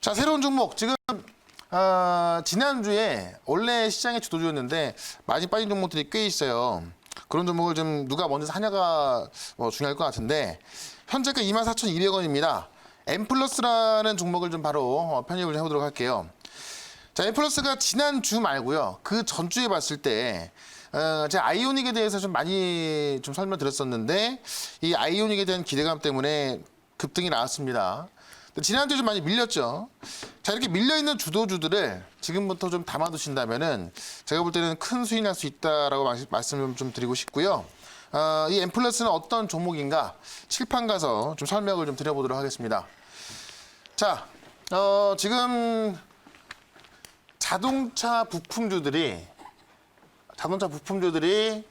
자, 새로운 종목. 지금 지난주에 원래 시장의 주도주였는데 많이 빠진 종목들이 꽤 있어요. 그런 종목을 좀 누가 먼저 사냐가 중요할 것 같은데 현재가 24,200원입니다. 엠플러스라는 종목을 좀 바로 편입을 해보도록 할게요. 자, 엠플러스가 지난주 말고요. 그 전주에 봤을 때 제가 아이오닉에 대해서 좀 많이 좀 설명드렸었는데 이 아이오닉에 대한 기대감 때문에 급등이 나왔습니다. 지난주에 좀 많이 밀렸죠. 자, 이렇게 밀려있는 주도주들을 지금부터 좀 담아두신다면은 제가 볼 때는 큰 수익 날 수 있다라고 말씀을 좀 드리고 싶고요. 이 엠플러스는 어떤 종목인가 칠판 가서 좀 설명을 좀 드려보도록 하겠습니다. 자, 지금 자동차 부품주들이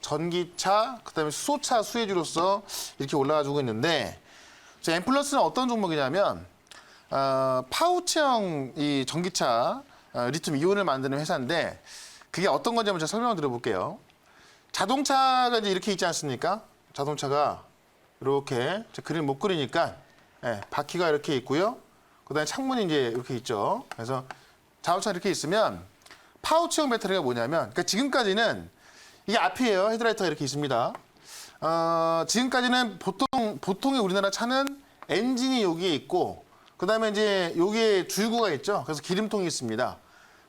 전기차, 그다음에 수소차 수혜주로서 이렇게 올라가지고 있는데 자, 엠플러스는 어떤 종목이냐면 파우치형 이 전기차 리튬 이온을 만드는 회사인데 그게 어떤 건지 한번 제가 설명을 드려볼게요. 자동차가 이제 이렇게 있지 않습니까? 자동차가 이렇게 그림 못 그리니까 바퀴가 이렇게 있고요. 그다음에 창문이 이제 이렇게 있죠. 그래서 자동차 이렇게 있으면 파우치형 배터리가 뭐냐면 그러니까 지금까지는 이게 앞이에요. 헤드라이트가 이렇게 있습니다. 지금까지는 보통의 우리나라 차는 엔진이 여기에 있고 그다음에 이제 여기에 줄구가 있죠. 그래서 기름통이 있습니다.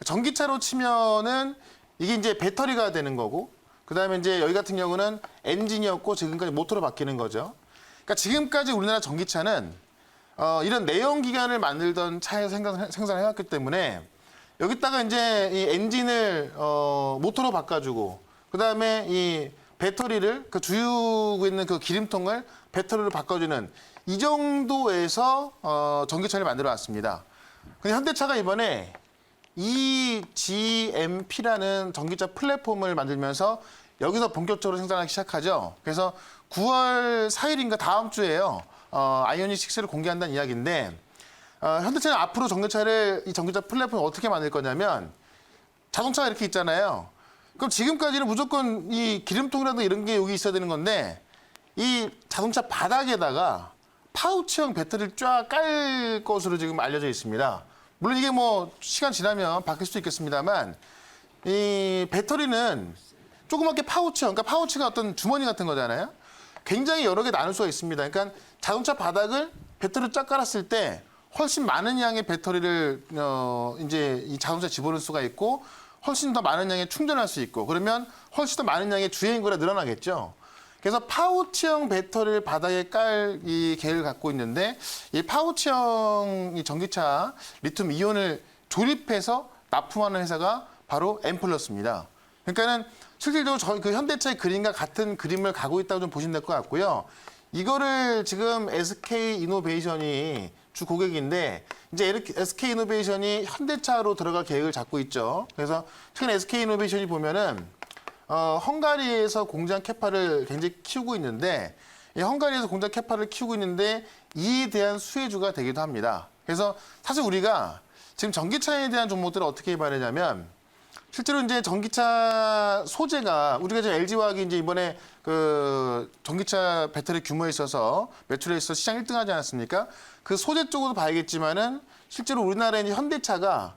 전기차로 치면은 이게 이제 배터리가 되는 거고 그다음에 이제 여기 같은 경우는 엔진이었고 지금까지 모터로 바뀌는 거죠. 그러니까 지금까지 우리나라 전기차는 이런 내연기관을 만들던 차에서 생산을 해왔기 때문에 여기다가 이제 이 엔진을 모터로 바꿔주고 그다음에 이 배터리를 그 주유구 있는 그 기름통을 배터리로 바꿔주는 이 정도에서 전기차를 만들어 왔습니다. 근데 현대차가 이번에 EGMP라는 전기차 플랫폼을 만들면서 여기서 본격적으로 생산하기 시작하죠. 그래서 9월 4일인가 다음 주에요. 아이오닉 6를 공개한다는 이야기인데 현대차는 앞으로 이 전기차 플랫폼을 어떻게 만들 거냐면 자동차가 이렇게 있잖아요. 그럼 지금까지는 무조건 이 기름통이라든가 이런 게 여기 있어야 되는 건데 이 자동차 바닥에다가 파우치형 배터리를 쫙 깔 것으로 지금 알려져 있습니다. 물론 이게 뭐 시간 지나면 바뀔 수도 있겠습니다만 이 배터리는 조그맣게 파우치형, 그러니까 파우치가 어떤 주머니 같은 거잖아요. 굉장히 여러 개 나눌 수가 있습니다. 그러니까 자동차 바닥을 배터리를 쫙 깔았을 때 훨씬 많은 양의 배터리를 이제 이 자동차에 집어넣을 수가 있고 훨씬 더 많은 양의 충전할 수 있고 그러면 훨씬 더 많은 양의 주행거리가 늘어나겠죠. 그래서 파우치형 배터리를 바닥에 깔 이 계획을 갖고 있는데 이 파우치형 이 전기차 리튬 이온을 조립해서 납품하는 회사가 바로 엠플러스입니다. 그러니까는 실질적으로 그 현대차의 그림과 같은 그림을 가고 있다고 좀 보시면 될 것 같고요. 이거를 지금 SK이노베이션이 주 고객인데 이제 SK이노베이션이 현대차로 들어갈 계획을 잡고 있죠. 그래서 최근 SK이노베이션이 보면은 헝가리에서 공장 캐파를 굉장히 키우고 있는데 이 헝가리에서 공장 캐파를 키우고 있는데 이에 대한 수혜주가 되기도 합니다. 그래서 사실 우리가 지금 전기차에 대한 종목들을 어떻게 말하냐면 실제로 이제 전기차 소재가 우리가 지금 LG화학이 이제 이번에 그 전기차 배터리 규모에 있어서 매출에 있어서 시장 1등 하지 않았습니까? 그 소재 쪽으로 봐야겠지만은 실제로 우리나라에 이제 현대차가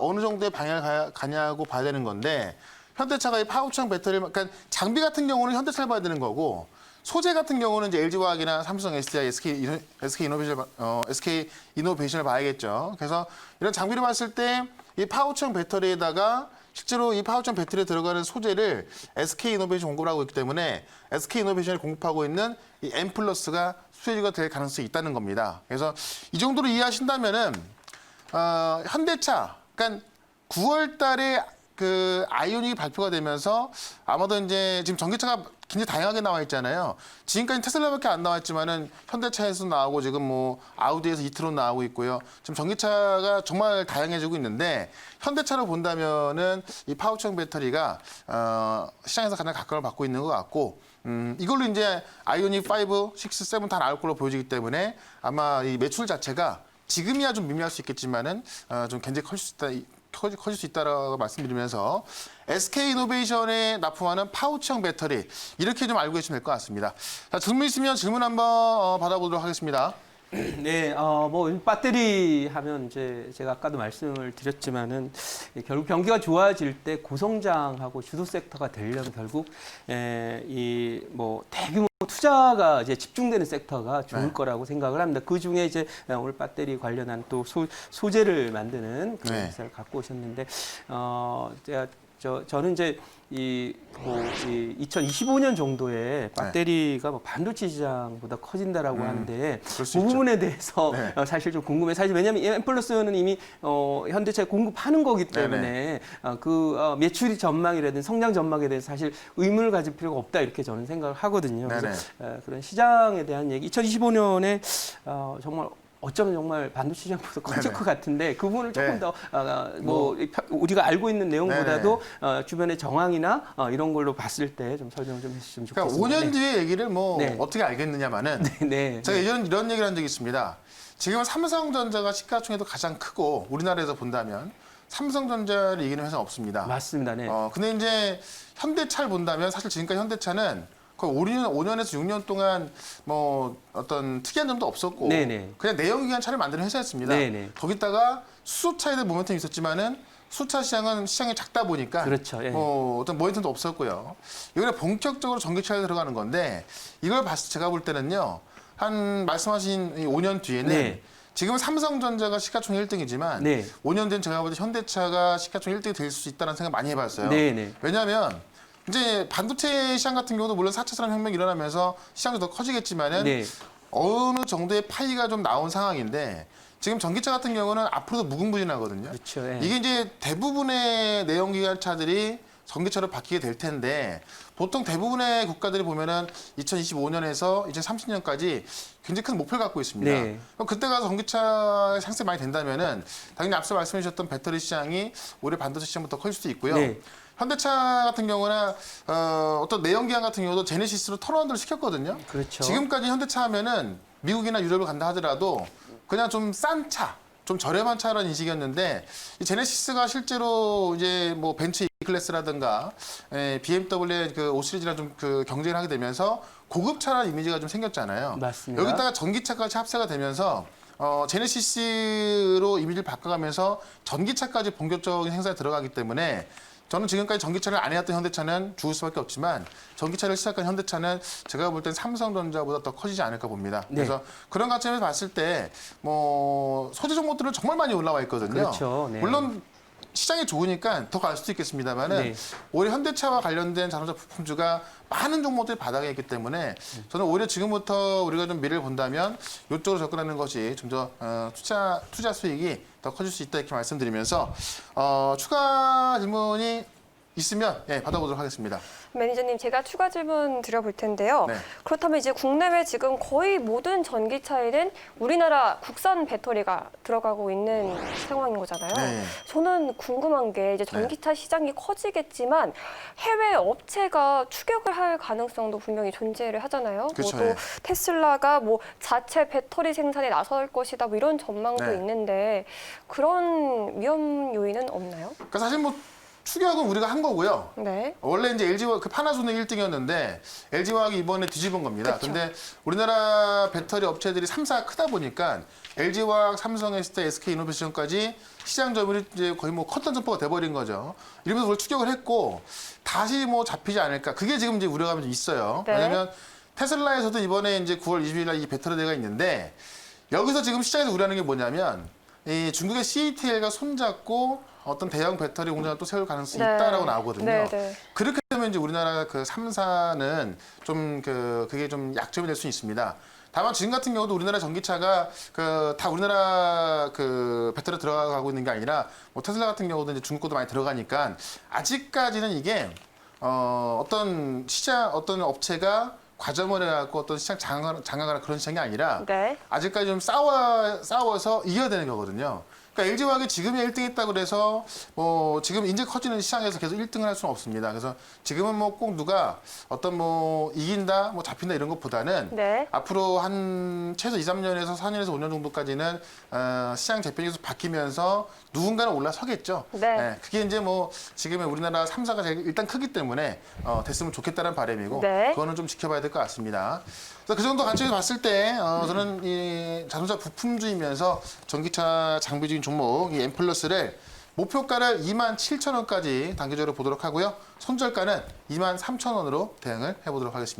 어느 정도의 방향을 가냐고 봐야 되는 건데 현대차가 이 파우치형 배터리, 그러니까 장비 같은 경우는 현대차를 봐야 되는 거고 소재 같은 경우는 이제 LG화학이나 삼성, SDI, SK이노베이션을 봐야겠죠. 그래서 이런 장비를 봤을 때 이 파우치형 배터리에다가 실제로 이 파우치형 배터리에 들어가는 소재를 SK이노베이션 공급을 하고 있기 때문에 SK이노베이션이 공급하고 있는 이 엠플러스가 수혜주가 될 가능성이 있다는 겁니다. 그래서 이 정도로 이해하신다면은 현대차, 그러니까 9월 달에 그 아이오닉이 발표가 되면서 아마도 이제 지금 전기차가 굉장히 다양하게 나와 있잖아요. 지금까지 테슬라밖에 안 나왔지만은 현대차에서 나오고 지금 뭐 아우디에서 이트론 나오고 있고요. 지금 전기차가 정말 다양해지고 있는데 현대차로 본다면은 이 파우치형 배터리가 시장에서 가장 각광을 받고 있는 것 같고 이걸로 이제 아이오닉 5, 6, 7 다 나올 걸로 보여지기 때문에 아마 이 매출 자체가 지금이야 좀 미미할 수 있겠지만은 좀 굉장히 커질 수 있다라고 말씀드리면서 SK이노베이션에 납품하는 파우치형 배터리 이렇게 좀 알고 계시면 될 것 같습니다. 자, 질문 있으면 질문 한번 받아보도록 하겠습니다. 네, 뭐 배터리 하면 이제 제가 아까도 말씀을 드렸지만은 결국 경기가 좋아질 때 고성장하고 주도 섹터가 되려면 결국 이 뭐 대규모 투자가 이제 집중되는 섹터가 좋을 네. 거라고 생각을 합니다. 그 중에 이제 오늘 배터리 관련한 또 소재를 만드는 그런 네. 회사를 갖고 오셨는데 저는 이제 이 2025년 정도에 배터리가 뭐 반도체 시장보다 커진다라고 하는데 그럴 수 그 있죠. 부분에 대해서 네. 사실 좀 궁금해요. 사실 왜냐하면 M+는 이미 현대차에 공급하는 거기 때문에 매출이 전망이라든지 성장 전망에 대해서 사실 의문을 가질 필요가 없다 이렇게 저는 생각을 하거든요. 그래서 그런 시장에 대한 얘기 2025년에 정말 어쩌면 정말 반도체 시장보다 커질 것 같은데 그 부분을 조금 더 우리가 알고 있는 내용보다도 주변의 정황이나 이런 걸로 봤을 때 좀 설명을 좀 해주시면 좋겠습니다. 그러니까 5년 뒤의 얘기를 뭐 어떻게 알겠느냐마는 제가 예전에 이런 얘기를 한 적이 있습니다. 지금 삼성전자가 시가총액도 가장 크고 우리나라에서 본다면 삼성전자를 이기는 회사는 없습니다. 맞습니다. 네. 근데 이제 현대차를 본다면 사실 지금까지 현대차는 거의 5년에서 6년 동안 뭐 어떤 특이한 점도 없었고 네네. 그냥 내연기관 차를 만드는 회사였습니다. 네네. 거기다가 수소차에 대한 모멘텀이 있었지만은 수소차 시장은 시장이 작다 보니까 그렇죠. 예. 뭐 어떤 모멘텀도 없었고요. 이번에 본격적으로 전기차에 들어가는 건데 이걸 제가 볼 때는요. 한 말씀하신 이 5년 뒤에는 네. 지금 삼성전자가 시가총액 1등이지만 네. 5년 뒤엔 제가 볼 때 현대차가 시가총액 1등이 될 수 있다는 생각 많이 해봤어요. 네네. 왜냐하면 이제 반도체 시장 같은 경우도 물론 4차 산업혁명이 일어나면서 시장도 더 커지겠지만은 네. 어느 정도의 파이가 좀 나온 상황인데 지금 전기차 같은 경우는 앞으로도 무궁무진하거든요. 그렇죠. 예. 이게 이제 대부분의 내연기관차들이 전기차로 바뀌게 될 텐데 보통 대부분의 국가들이 보면은 2025년에서 2030년까지 굉장히 큰 목표를 갖고 있습니다. 네. 그럼 그때 가서 전기차 상승이 많이 된다면은 당연히 앞서 말씀해 주셨던 배터리 시장이 올해 반도체 시장부터 커질 수도 있고요. 네. 현대차 같은 경우나 어떤 내연기관 같은 경우도 제네시스로 턴어라운드를 시켰거든요. 그렇죠. 지금까지 현대차 하면은 미국이나 유럽을 간다 하더라도 그냥 좀 싼 차, 좀 저렴한 차라는 인식이었는데 이 제네시스가 실제로 이제 뭐 벤츠 E클래스라든가 BMW의 그 5 시리즈랑 좀 그 경쟁을 하게 되면서 고급차라는 이미지가 좀 생겼잖아요. 맞습니다. 여기다가 전기차까지 합세가 되면서 제네시스로 이미지를 바꿔가면서 전기차까지 본격적인 행사에 들어가기 때문에 저는 지금까지 전기차를 안 해왔던 현대차는 죽을 수밖에 없지만 전기차를 시작한 현대차는 제가 볼 땐 삼성전자보다 더 커지지 않을까 봅니다. 네. 그래서 그런 관점에서 봤을 때 뭐 소재 종목들은 정말 많이 올라와 있거든요. 그렇죠. 네. 물론 시장이 좋으니까 더 갈 수도 있겠습니다만은 네. 오히려 현대차와 관련된 자동차 부품주가 많은 종목들이 바닥에 있기 때문에 저는 오히려 지금부터 우리가 좀 미래를 본다면 이쪽으로 접근하는 것이 좀 더 투자 수익이 더 커질 수 있다 이렇게 말씀드리면서 추가 질문이 있으면 받아보도록 하겠습니다. 매니저님, 제가 추가 질문 드려볼 텐데요. 네. 그렇다면 이제 국내외 지금 거의 모든 전기차에는 우리나라 국산 배터리가 들어가고 있는 상황인 거잖아요. 네. 저는 궁금한 게 이제 전기차 시장이 커지겠지만 해외 업체가 추격을 할 가능성도 분명히 존재를 하잖아요. 그렇죠. 뭐 또 테슬라가 뭐 자체 배터리 생산에 나설 것이다 뭐 이런 전망도 네. 있는데 그런 위험 요인은 없나요? 그러니까 사실 뭐 추격은 우리가 한 거고요. 네. 원래 이제 LG화 그 파나소닉 1등이었는데 LG화학이 이번에 뒤집은 겁니다. 그쵸. 근데 우리나라 배터리 업체들이 3사가 크다 보니까 LG화학, 삼성에스테, SK이노베이션까지 시장 점유율이 이제 거의 뭐 컸던 점퍼가 돼버린 거죠. 이러면서 그걸 추격을 했고 다시 뭐 잡히지 않을까. 그게 지금 이제 우려감이 좀 있어요. 네. 왜냐면 테슬라에서도 이번에 이제 9월 20일 날 이 배터리 대회가 있는데 여기서 지금 시장에서 우려하는 게 뭐냐면 이 중국의 CATL과 손잡고 어떤 대형 배터리 공장을 또 세울 가능성이 네. 있다라고 나오거든요. 네, 네. 그렇게 되면 이제 우리나라 그 3사는 좀 그게 좀 약점이 될 수 있습니다. 다만 지금 같은 경우도 우리나라 전기차가 다 우리나라 그 배터리 들어가고 있는 게 아니라 뭐 테슬라 같은 경우도 이제 중국 것도 많이 들어가니까 아직까지는 이게 어떤 어떤 업체가 과점을 해갖고 어떤 시장 장악하거나 그런 시장이 아니라 네. 아직까지 좀 싸워서 이겨야 되는 거거든요. 그러니까 LG화학이 지금이 1등했다고 그래서 뭐 지금 이제 커지는 시장에서 계속 1등을 할 수는 없습니다. 그래서 지금은 뭐 꼭 누가 어떤 뭐 이긴다, 뭐 잡힌다 이런 것보다는 네. 앞으로 한 최소 2, 3년에서 4년에서 5년 정도까지는 시장 재편이 계속 바뀌면서 누군가는 올라서겠죠. 네. 그게 이제 뭐 지금의 우리나라 3사가 제일 일단 크기 때문에 됐으면 좋겠다는 바람이고 네. 그거는 좀 지켜봐야 될 것 같습니다. 그래서 그 정도 관점에서 봤을 때 저는 이 자동차 부품주이면서 전기차 장비주인 종목 이 엠플러스를 목표가를 27,000원까지 단기적으로 보도록 하고요. 손절가는 23,000원으로 대응을 해보도록 하겠습니다.